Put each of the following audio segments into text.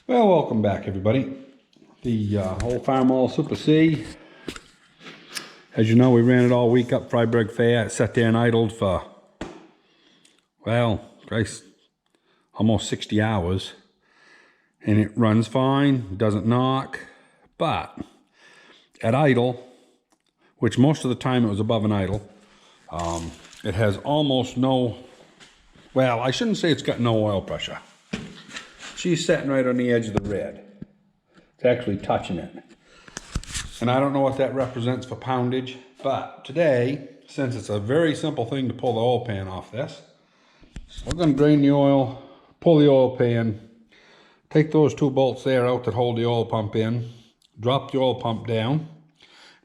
Well, welcome back, everybody. The old Farm All Super C. As you know, we ran it all week up Freiburg Fair. It sat there and idled for, well, Christ, almost 60 hours. And it runs fine, doesn't knock. But at idle, which most of the time it was above an idle, it has almost no, well, I shouldn't say it's got no oil pressure. She's sitting right on the edge of the red. It's actually touching it. And I don't know what that represents for poundage, but today, since it's a very simple thing to pull the oil pan off this, we're going to drain the oil, pull the oil pan, take those two bolts there out that hold the oil pump in, drop the oil pump down.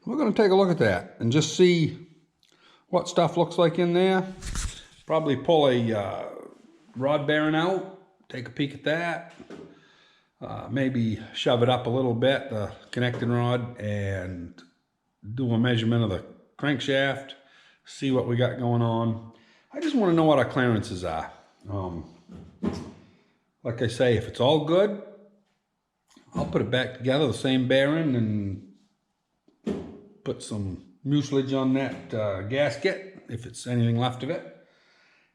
We're going to take a look at that and just see what stuff looks like in there. Probably pull a rod bearing out. Take a peek at that. Maybe shove it up a little bit, the connecting rod, and do a measurement of the crankshaft, see what we got going on. I just want to know what our clearances are. Like I say, if it's all good, I'll put it back together, the same bearing, and put some mucilage on that gasket, if it's anything left of it,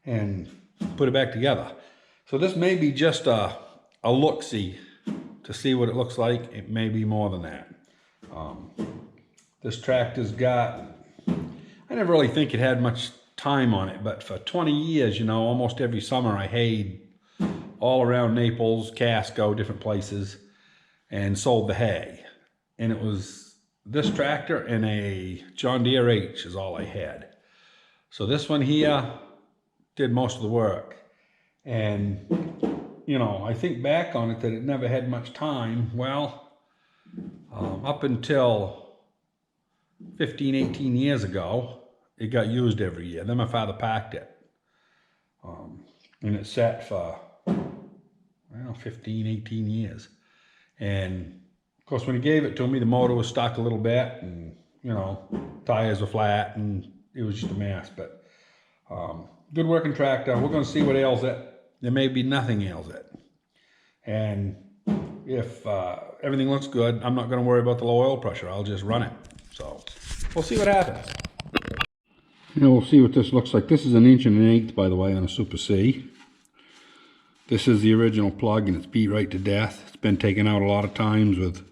and put it back together. So this may be just a look-see to see what it looks like. It may be more than that. This tractor's got, I never really think it had much time on it, but for 20 years, you know, almost every summer I hayed all around Naples, Casco, different places, and sold the hay. And it was this tractor and a John Deere H is all I had. So this one here did most of the work. And, you know, I think back on it that it never had much time. Well, up until 15, 18 years ago, it got used every year. Then my father packed it. And it sat for, I don't know, 15, 18 years. And, of course, when he gave it to me, the motor was stuck a little bit. And, you know, tires were flat. And it was just a mess. But good working tractor. We're going to see what ails it. There may be nothing ails it. And if everything looks good, I'm not going to worry about the low oil pressure. I'll just run it. So we'll see what happens. Now we'll see what this looks like. This is 1 1/8 inch, by the way, on a Super C. This is the original plug, and it's beat right to death. It's been taken out a lot of times with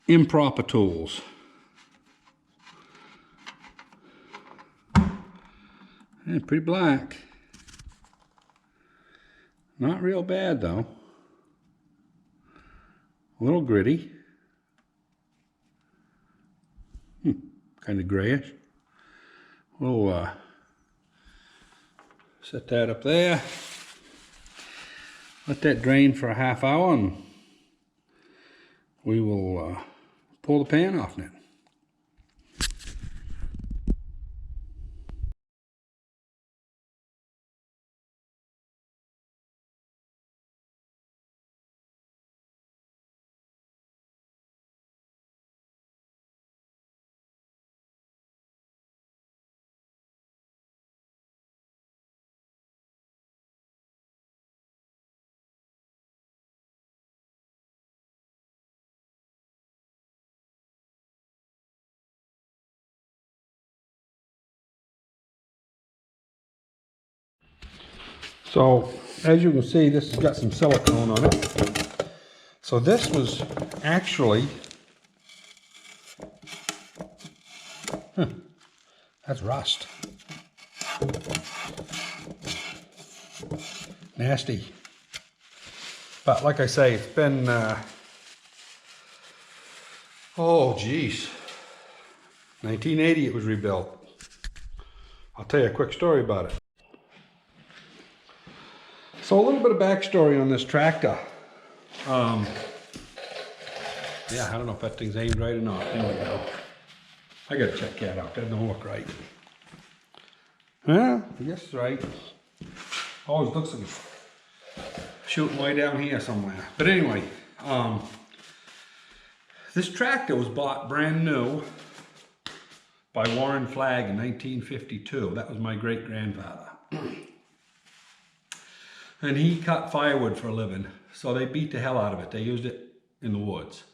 improper tools. And pretty black. Not real bad though. A little gritty. Kind of grayish. We'll set that up there. Let that drain for a half hour and we will pull the pan off it. So, as you can see, this has got some silicone on it. So this was actually, that's rust. Nasty. But like I say, it's been, oh geez, 1980 it was rebuilt. I'll tell you a quick story about it. So a little bit of backstory on this tractor. Yeah, I don't know if that thing's aimed right or not. There we go. I gotta check that out. That don't look right. Yeah, I guess it's right. Always looks like it's shooting way down here somewhere. But anyway, this tractor was bought brand new by Warren Flagg in 1952. That was my great-grandfather. And he cut firewood for a living. So they beat the hell out of it. They used it in the woods.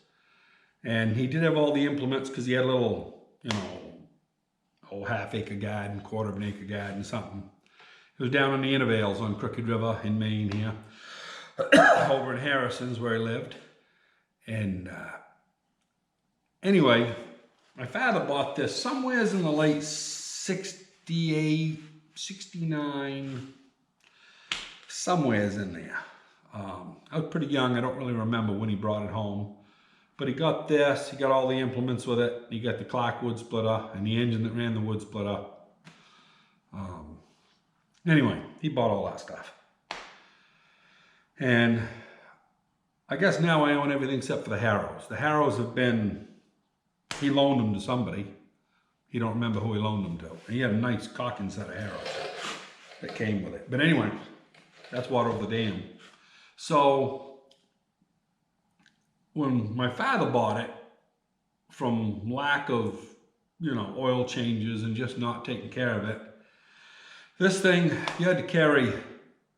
And he did have all the implements because he had a little, you know, whole half-acre garden, quarter of an acre garden, something. It was down in the Intervales on Crooked River in Maine here. Over in Harrison's where he lived. And anyway, my father bought this somewheres in the late 68, 69, somewheres in there. I was pretty young, I don't really remember when he brought it home. But he got this, he got all the implements with it. He got the Clark wood splitter and the engine that ran the wood splitter. Anyway, he bought all that stuff. And I guess now I own everything except for the harrows. The harrows have been, he loaned them to somebody. He don't remember who he loaned them to. And he had a nice cocking set of harrows that came with it. But anyway, that's water over the dam. So when my father bought it, from lack of, you know, oil changes and just not taking care of it, this thing, you had to carry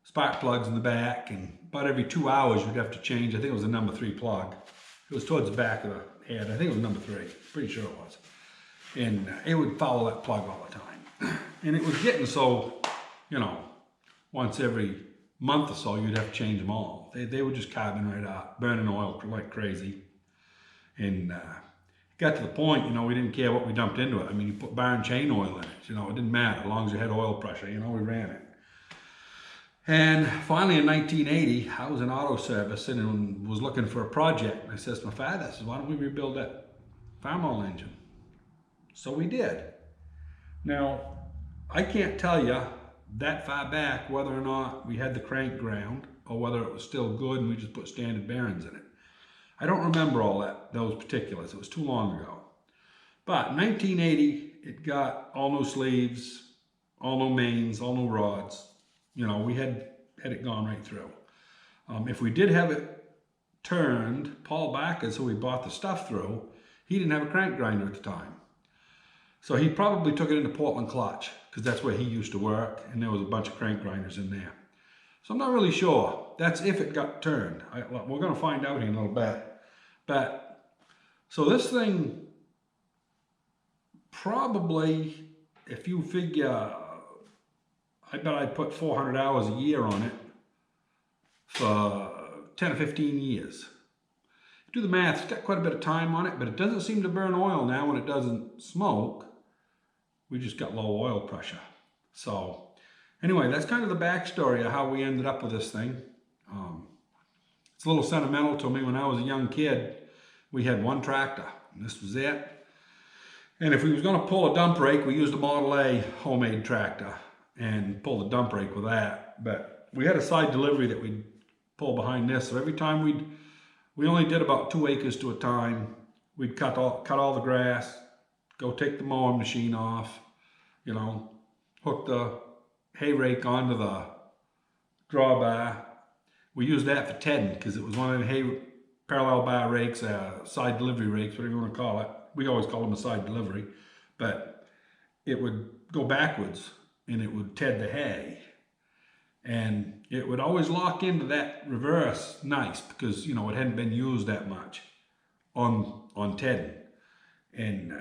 spark plugs in the back, and about every 2 hours you'd have to change. I think it was a number 3 plug. It was towards the back of the head. I think it was number 3. Pretty sure it was. And it would foul that plug all the time. And it was getting so, you know, once every month or so you'd have to change them all. They were just carving right out, burning oil like crazy. And it got to the point, you know, we didn't care what we dumped into it. I mean, you put bar and chain oil in it, you know, it didn't matter as long as you had oil pressure, you know, we ran it. And finally in 1980, I was in auto service and was looking for a project. And I says to my father, I says, why don't we rebuild that farm oil engine? So we did. Now, I can't tell you that far back whether or not we had the crank ground or whether it was still good and we just put standard bearings in it. I don't remember all those particulars. It was too long ago. But in 1980, it got all new sleeves, all new mains, all new rods. You know, we had it gone right through. If we did have it turned, Paul Backus, who we bought the stuff through, he didn't have a crank grinder at the time. So he probably took it into Portland Clutch, because that's where he used to work, and there was a bunch of crank grinders in there. So I'm not really sure. That's if it got turned. We're going to find out in a little bit. But, so this thing, probably, if you figure, I bet I'd put 400 hours a year on it for 10 or 15 years. Do the math, it's got quite a bit of time on it, but it doesn't seem to burn oil now when it doesn't smoke. We just got low oil pressure. So anyway, that's kind of the backstory of how we ended up with this thing. It's a little sentimental to me. When I was a young kid, we had one tractor, and this was it. And if we was going to pull a dump rake, we used a Model A homemade tractor and pull the dump rake with that. But we had a side delivery that we'd pull behind this. So every time we only did about 2 acres to a time. We'd cut all the grass, go take the mowing machine off, you know, hook the hay rake onto the drawbar. We used that for tedding because it was one of the hay parallel bar rakes, side delivery rakes, whatever you want to call it. We always call them a side delivery, but it would go backwards and it would ted the hay. And it would always lock into that reverse nice because, you know, it hadn't been used that much on tedding. And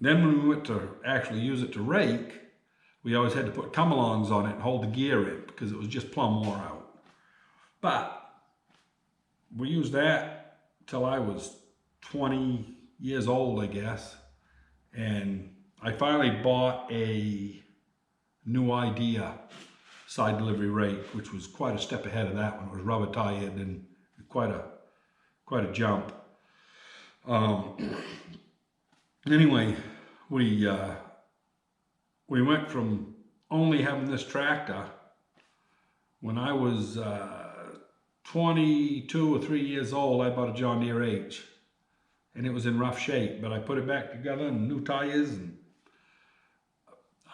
then when we went to actually use it to rake, we always had to put come-alongs on it and hold the gear in because it was just plumb wore out. But we used that till I was 20 years old, I guess. And I finally bought a New Idea side delivery rake, which was quite a step ahead of that one. It was rubber tired and quite a jump. Anyway, we went from only having this tractor when I was 22 or 3 years old. I bought a John Deere H, and it was in rough shape, but I put it back together and new tires, and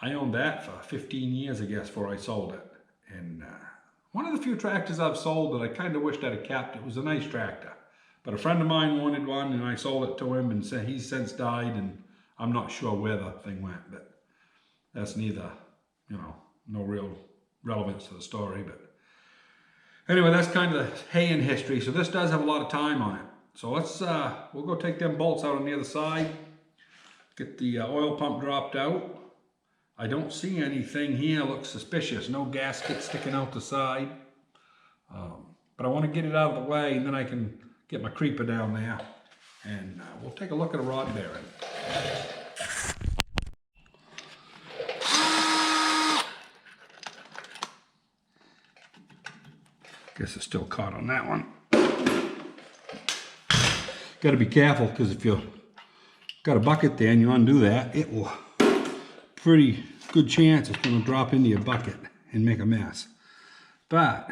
I owned that for 15 years, I guess, before I sold it. And one of the few tractors I've sold that I kind of wished I'd have kept. It was a nice tractor, but a friend of mine wanted one, and I sold it to him, and he's since died, and I'm not sure where the thing went, but that's neither, you know, no real relevance to the story. But Anyway, that's kind of the hay-in history. So this does have a lot of time on it. So let's, we'll go take them bolts out on the other side. Get the oil pump dropped out. I don't see anything here. Looks suspicious. No gasket sticking out the side. But I want to get it out of the way, and then I can get my creeper down there. And we'll take a look at a rod bearing. Guess it's still caught on that one. Got to be careful, because if you got a bucket there and you undo that, it will, pretty good chance it's going to drop into your bucket and make a mess. But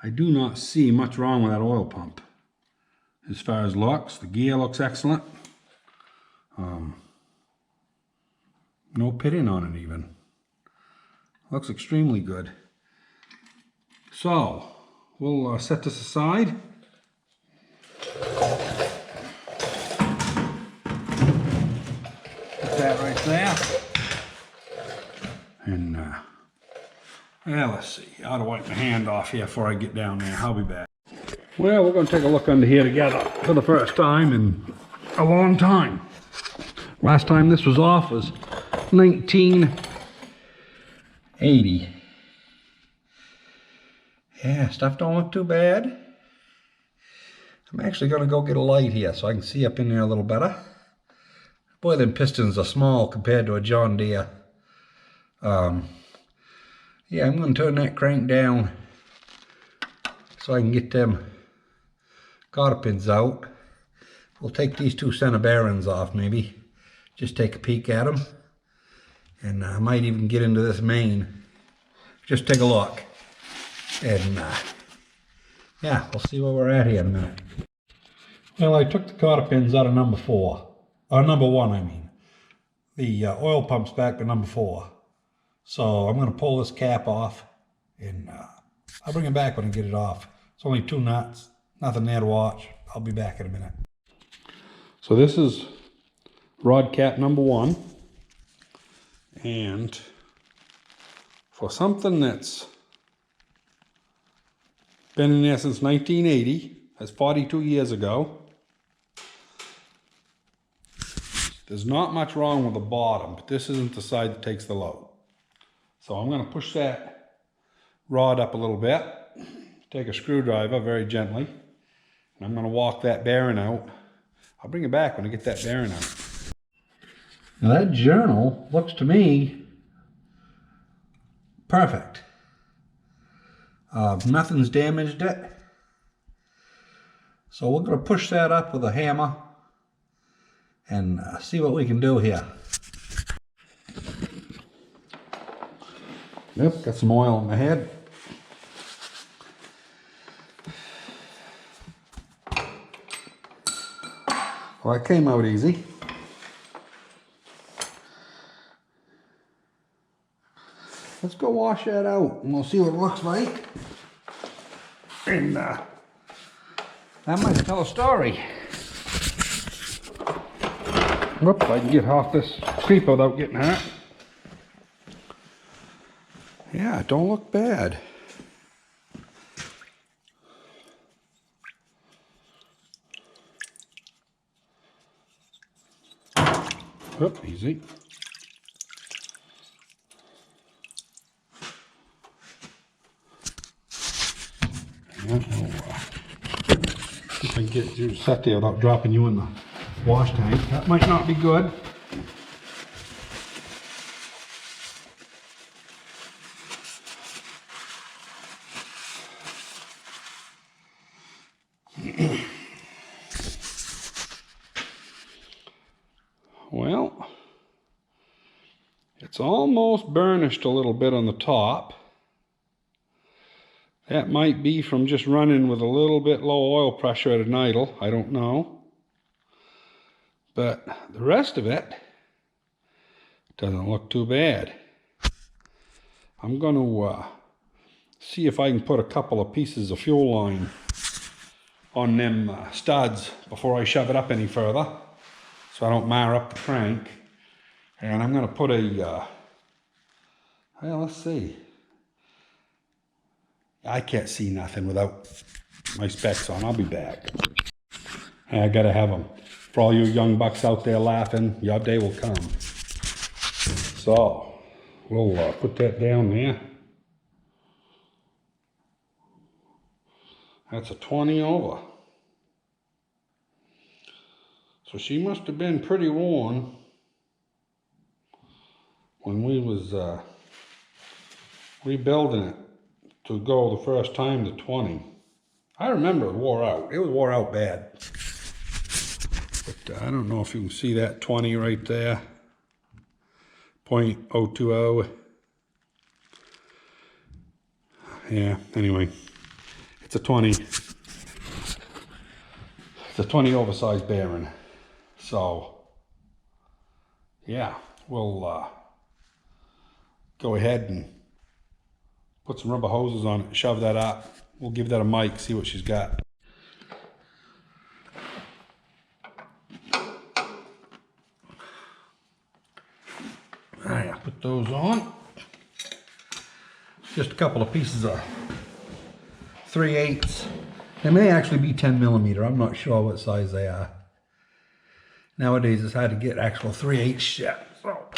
I do not see much wrong with that oil pump. As far as looks, the gear looks excellent. No pitting on it even. Looks extremely good. So, we'll set this aside. Put that right there. And, well, let's see. I ought to wipe my hand off here before I get down there. I'll be back. Well, we're going to take a look under here together for the first time in a long time. Last time this was off was 1980. Yeah, stuff don't look too bad. I'm actually going to go get a light here so I can see up in there a little better. Boy, them pistons are small compared to a John Deere. Yeah, I'm going to turn that crank down so I can get them cotter pins out. We'll take these two center bearings off maybe. Just take a peek at them. And I might even get into this main. Just take a look. And yeah, we'll see where we're at here in a minute. Well, I took the cotter pins out of number 4. Or number 1, I mean. The oil pump's back to number 4. So I'm going to pull this cap off. And I'll bring it back when I get it off. It's only 2 nuts. Nothing there to watch. I'll be back in a minute. So this is rod cap number 1. And for something that's been in there since 1980, that's 42 years ago, there's not much wrong with the bottom, but this isn't the side that takes the load. So I'm going to push that rod up a little bit, take a screwdriver very gently, and I'm going to walk that bearing out. I'll bring it back when I get that bearing out. Now that journal looks to me perfect. Nothing's damaged it. So we're going to push that up with a hammer and see what we can do here. Yep, got some oil on my head. Well, that came out easy. Let's go wash that out and we'll see what it looks like. And that might tell a story. Whoops, I can get off this creeper without getting hurt. Yeah, it don't look bad. Whoop, easy. Yeah, if I can get you set there without dropping you in the wash tank. That might not be good. Well, it's almost burnished a little bit on the top. That might be from just running with a little bit low oil pressure at an idle. I don't know. But the rest of it doesn't look too bad. I'm going to see if I can put a couple of pieces of fuel line on them studs before I shove it up any further, so I don't mar up the crank. And I'm going to put a, well, let's see. I can't see nothing without my specs on. I'll be back. I gotta have them. For all you young bucks out there laughing, your day will come. So, we'll put that down there. That's a 20 over. So she must have been pretty worn when we was rebuilding it to go the first time to 20. I remember it wore out. It was wore out bad. But I don't know if you can see that 20 right there. 0.020. Yeah, anyway. It's a 20. It's a 20 oversized bearing. So, yeah, we'll go ahead and put some rubber hoses on it, shove that up. We'll give that a mic, see what she's got. Alright, I'll put those on. Just a couple of pieces of 3/8. They may actually be 10 millimeter. I'm not sure what size they are. Nowadays it's hard to get actual 3/8 shit. So.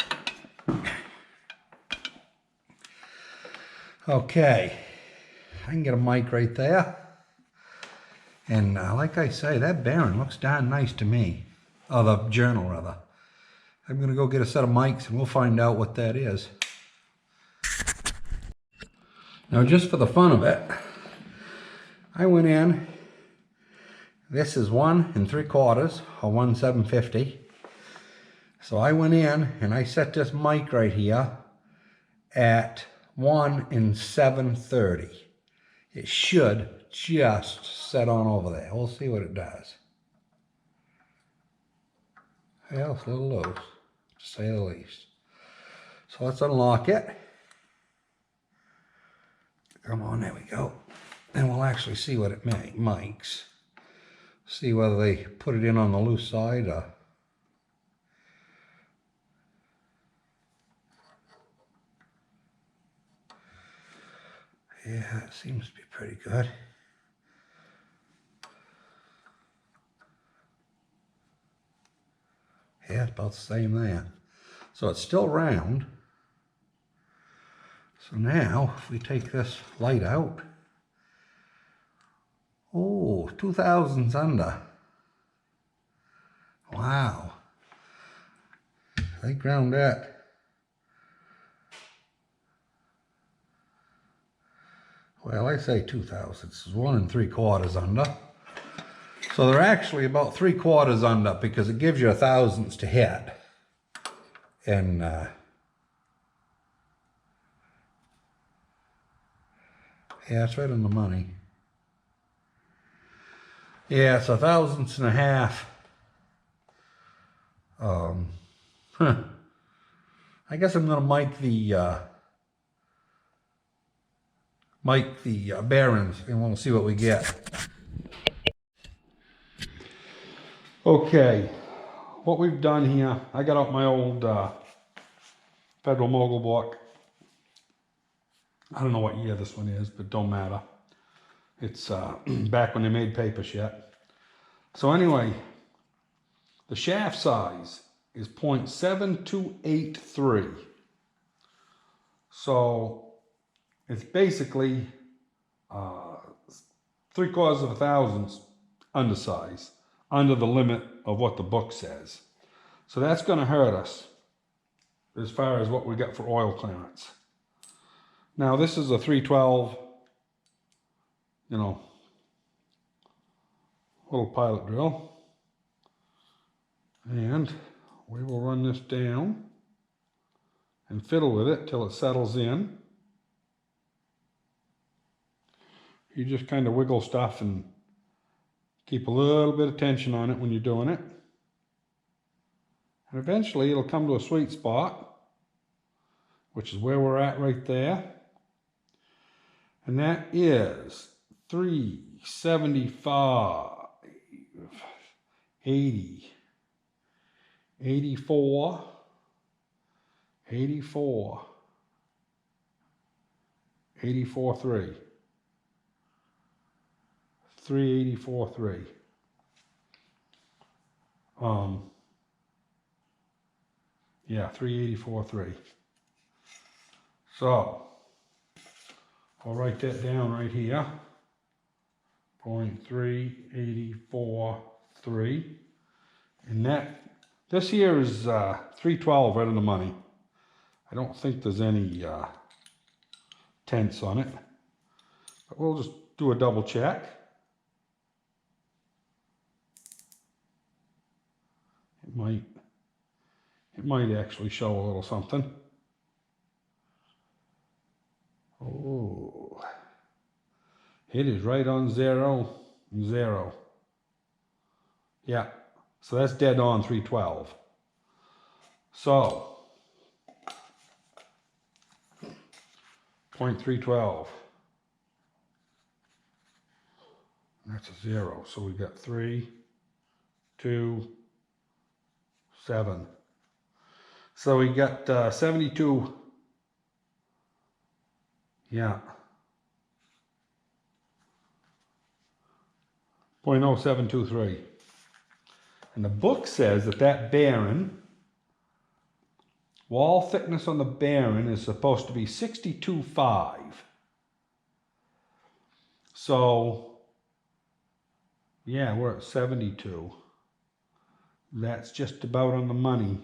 Okay, I can get a mic right there. And like I say, that bearing looks darn nice to me. Oh, the journal rather. I'm gonna go get a set of mics and we'll find out what that is. Now just for the fun of it, I went in, this is 1 3/4 or 1 750. So I went in and I set this mic right here at 1 730. It should just set on over there. We'll see what it does. Well, it's a little loose, to say the least. So let's unlock it. Come on, there we go. And we'll actually see what it makes. See whether they put it in on the loose side or... Yeah, it seems to be pretty good. Yeah, it's about the same there. So it's still round. So now, if we take this light out, oh, 2 thousandths under. Wow. They ground that. Well, I say 2 thousandths. It's 1 3/4 under. So they're actually about 3/4 under because it gives you 1/1000ths to hit. And yeah, it's right on the money. Yeah, it's 1/1000ths and a half. I guess I'm gonna mic the bearings and we'll see what we get. Okay, what we've done here, I got out my old Federal Mogul book. I don't know what year this one is, but don't matter. It's back when they made paper shit. So anyway, the shaft size is 0.7283. So it's basically 3/4 of a thousandths undersize, under the limit of what the book says. So that's going to hurt us as far as what we got for oil clearance. Now this is a 312, you know, little pilot drill. And we will run this down and fiddle with it till it settles in. You just kind of wiggle stuff and keep a little bit of tension on it when you're doing it. And eventually it'll come to a sweet spot, which is where we're at right there. And that is 375, 80, 84, 84, 84.3. 384.3. Yeah, 384.3. So I'll write that down right here. 0.3843. And this here is 312 right on the money. I don't think there's any tenths on it. But we'll just do a double check. It might actually show a little something. Oh, it is right on 0, 0. Yeah, so that's dead on 312. So 0.312. That's a 0. So we got 3, 2, 7. So we got 72. Yeah. 0.0723. And the book says that bearing, wall thickness on the bearing is supposed to be 62.5. So, yeah, we're at 72. That's just about on the money.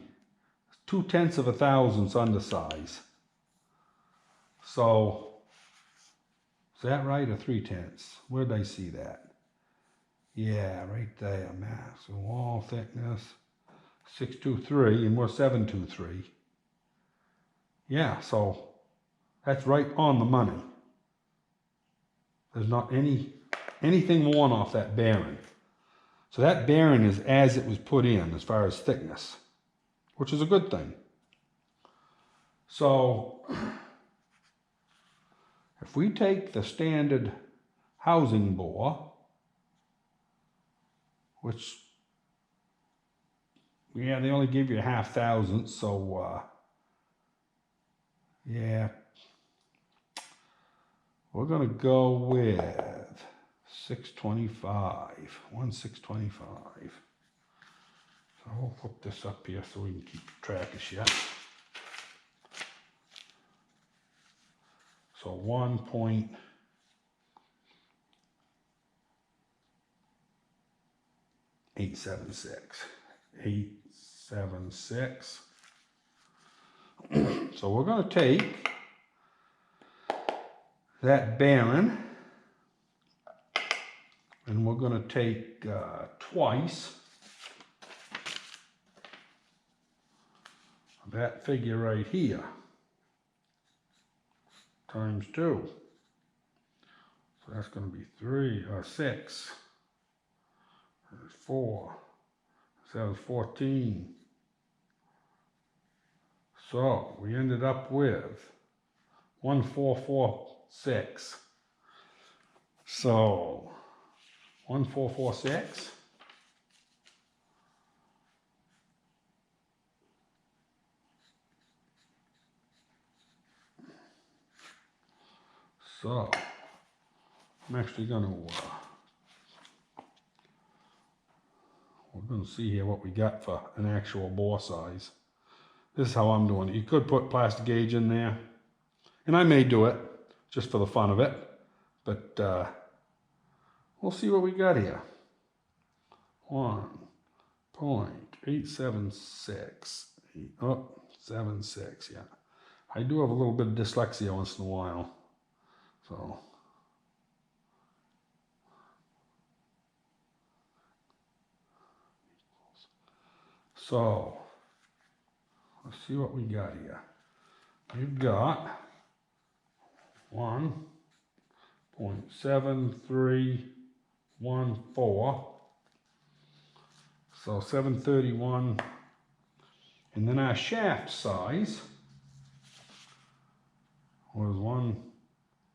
0.2 of a thousandths undersize. So, is that right, or 0.3? Where did I see that? Yeah, right there, mass. So wall thickness, 623, and we're 723. Yeah, so that's right on the money. There's not anything worn off that bearing. So that bearing is as it was put in as far as thickness, which is a good thing. So if we take the standard housing bore, which, yeah, they only give you a 0.5 thousandths, so yeah, we're gonna go with 625, 1/625. So we'll put this up here so we can keep track of shit. So 1.876. 876. So we're going to take that bearing and we're going to take twice that figure right here times 2. So that's going to be 6. 4. So that was 14. So we ended up with 1446. So 1446. So I'm actually going to we're going to see here what we got for an actual bore size. This is how I'm doing it. You could put plastic gauge in there, and I may do it just for the fun of it, but we'll see what we got here. 1.876. Oh, 76, yeah. I do have a little bit of dyslexia once in a while, so. So, let's see what we got here. We've got 1.7314. So 731. And then our shaft size was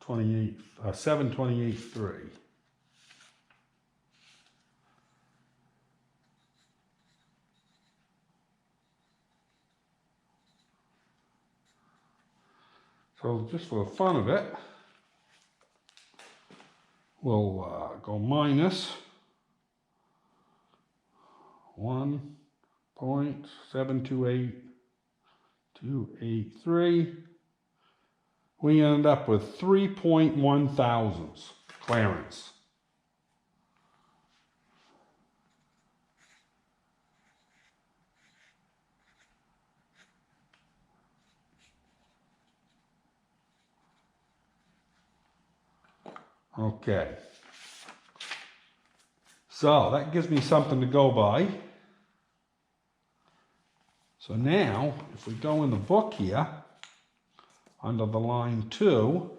728.3. So just for the fun of it, we'll go minus 1.728283. We end up with 3.1 thousandths clearance. Okay. So that gives me something to go by. So now, if we go in the book here, under the line 2,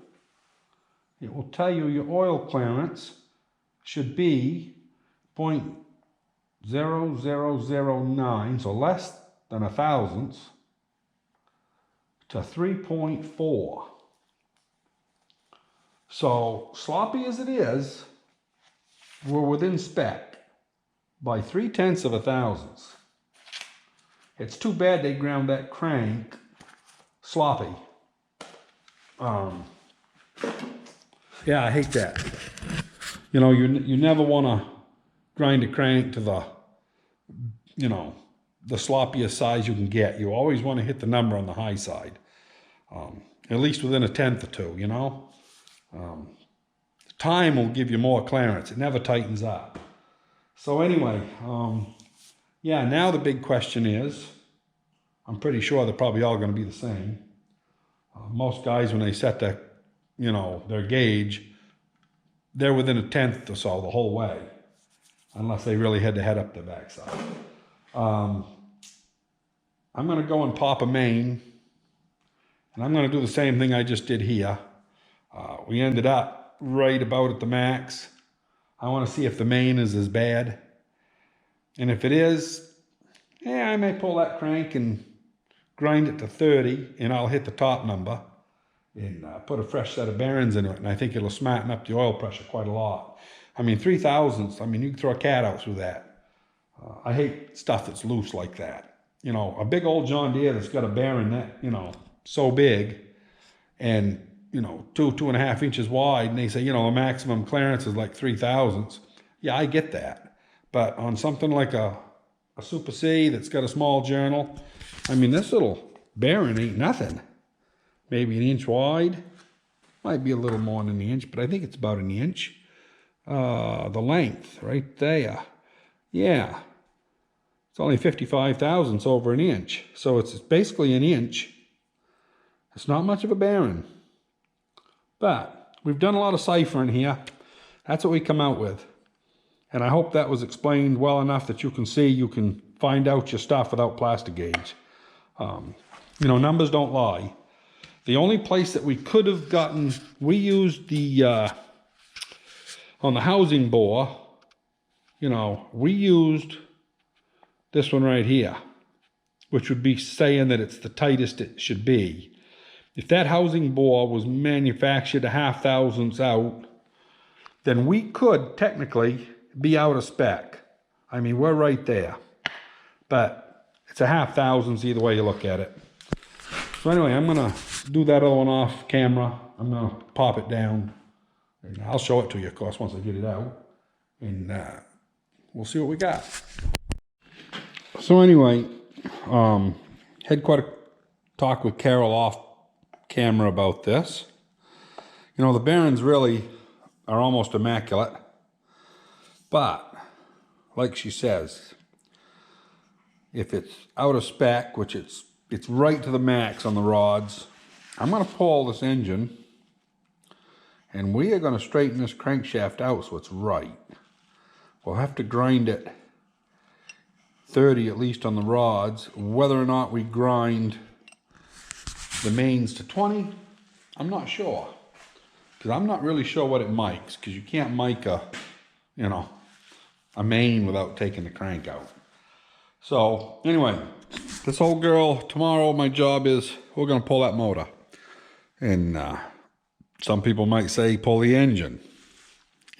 it will tell you your oil clearance should be 0.0009, so less than a thousandth, to 3.4. So, sloppy as it is, we're within spec by 0.3 of a thousandth. It's too bad they ground that crank sloppy. Yeah, I hate that. You know, you never want to grind a crank to the, you know, the sloppiest size you can get. You always want to hit the number on the high side. At least within a tenth or two, you know. Time will give you more clearance. It never tightens up. So anyway, yeah, now the big question is, I'm pretty sure they're probably all going to be the same. Most guys, when they set their, you know, their gauge, they're within a tenth or so the whole way, unless they really had to head up the backside. I'm going to go and pop a main, and I'm going to do the same thing I just did here. We ended up right about at the max. I want to see if the main is as bad. And if it is, yeah, I may pull that crank and grind it to 30, and I'll hit the top number and put a fresh set of bearings into it, and I think it'll smarten up the oil pressure quite a lot. I mean, 3 thousandths, I mean, you can throw a cat out through that. I hate stuff that's loose like that. You know, a big old John Deere that's got a bearing that, you know, so big, and, you know, 2.5 inches wide, and they say, you know, the maximum clearance is like 3 thousandths. Yeah, I get that. But on something like a Super C that's got a small journal, I mean, this little bearing ain't nothing. Maybe an inch wide. Might be a little more than an inch, but I think it's about an inch. The length right there. Yeah. It's only 55 thousandths over an inch. So it's basically an inch. It's not much of a bearing. But we've done a lot of ciphering here. That's what we come out with. And I hope that was explained well enough that you can see, you can find out your stuff without plastic gauge. You know, numbers don't lie. The only place that we could have gotten, we used the, on the housing bore, you know, we used this one right here, which would be saying that it's the tightest it should be. If that housing bore was manufactured a 0.5 thousandths out, then we could technically be out of spec. I mean, we're right there. But it's a 0.5 thousandths either way you look at it. So anyway, I'm going to do that other one off camera. I'm going to pop it down. And I'll show it to you, of course, once I get it out. And we'll see what we got. So anyway, had quite a talk with Carol off camera about this. You know, the bearings really are almost immaculate. But, like she says, if it's out of spec, which it's right to the max on the rods, I'm going to pull this engine and we are going to straighten this crankshaft out so it's right. We'll have to grind it 30 at least on the rods. Whether or not we grind the mains to 20, I'm not sure. Because I'm not really sure what it makes, because you can't make a, you know, a main without taking the crank out. So anyway, this whole girl, tomorrow my job is, we're going to pull that motor. And some people might say pull the engine.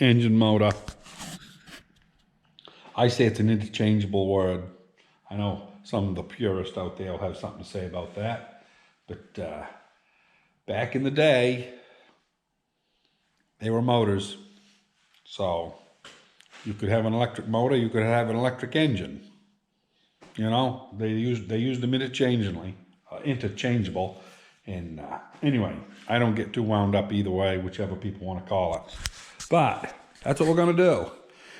Engine motor. I say it's an interchangeable word. I know some of the purists out there will have something to say about that. But back in the day, they were motors. So you could have an electric motor, you could have an electric engine. You know, they use them interchangeable. And anyway, I don't get too wound up either way, whichever people want to call it. But that's what we're going to do.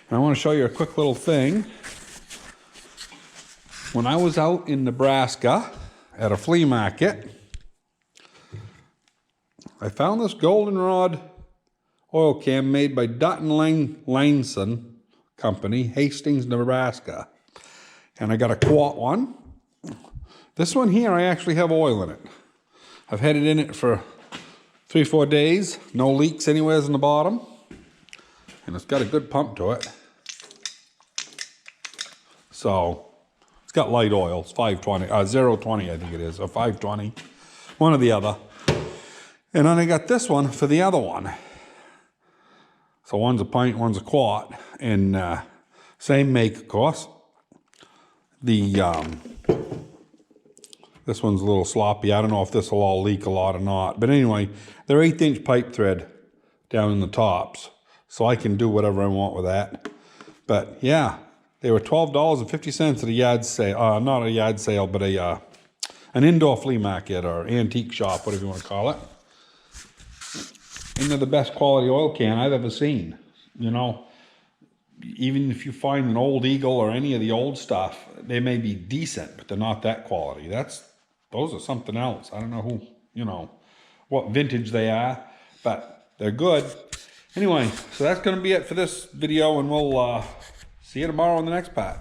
And I want to show you a quick little thing. When I was out in Nebraska at a flea market, I found this goldenrod oil can made by Dutton Laneson Company, Hastings, Nebraska. And I got a quart one. This one here, I actually have oil in it. I've had it in it for 3-4 days. No leaks anywhere in the bottom. And it's got a good pump to it. So, it's got light oil. It's 520, 020 I think it is, or 520. One or the other. And then I got this one for the other one. So one's a pint, one's a quart. And same make, of course. The this one's a little sloppy. I don't know if this will all leak a lot or not. But anyway, they're 1/8 pipe thread down in the tops. So I can do whatever I want with that. But yeah, they were $12.50 at a yard sale. Not a yard sale, but an indoor flea market or antique shop, whatever you want to call it. And they're the best quality oil can I've ever seen. You know, even if you find an old Eagle or any of the old stuff, they may be decent, but they're not that quality. Those are something else. I don't know who, you know, what vintage they are, but they're good. Anyway, so that's going to be it for this video, and we'll see you tomorrow in the next part.